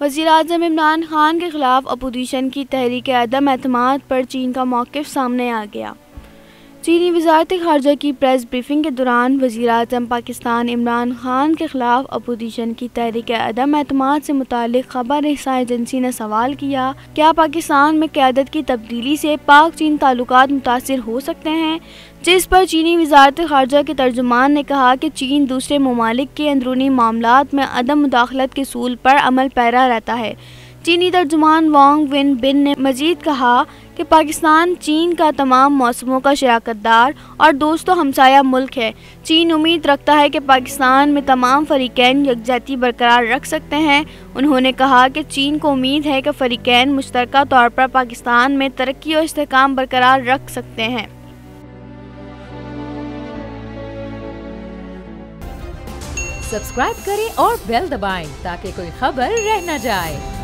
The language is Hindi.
वज़ीर-ए-आज़म इमरान खान के खिलाफ अपोजिशन की तहरीक अदम एतमाद पर चीन का मौक़िफ़ सामने आ गया। चीनी वज़ारत ख़ारजा की प्रेस ब्रीफिंग के दौरान वज़ीर-ए-आज़म पाकिस्तान इमरान खान के खिलाफ अपोजिशन की तहरीक अदम एतमाद से मुतालिक ख़बर रसां एजेंसी ने सवाल किया, क्या पाकिस्तान में क़यादत की तब्दीली से पाक चीन ताल्लुकात मुतासिर हो सकते हैं। जिस पर चीनी वज़ारत ख़ारजा के तर्जुमान ने कहा कि चीन दूसरे ममालिक के अंदरूनी मामलात में अदम मुदाखलत के सूल पर अमल पैरा रहता है। चीनी तर्जुमान वांग विनबिन ने मजीद कहा कि पाकिस्तान चीन का तमाम मौसमों का शराकतदार और दोस्तों हमसाया मुल्क है। चीन उम्मीद रखता है कि पाकिस्तान में तमाम फरीकैन यकजहती बरकरार रख सकते हैं। उन्होंने कहा कि चीन को उम्मीद है कि फरीकैन मुश्तरका तौर पर पाकिस्तान में तरक्की और इस्तेहकाम बरकरार रख सकते हैं। सब्सक्राइब करें और बेल दबाएं ताकि कोई खबर रह न जाए।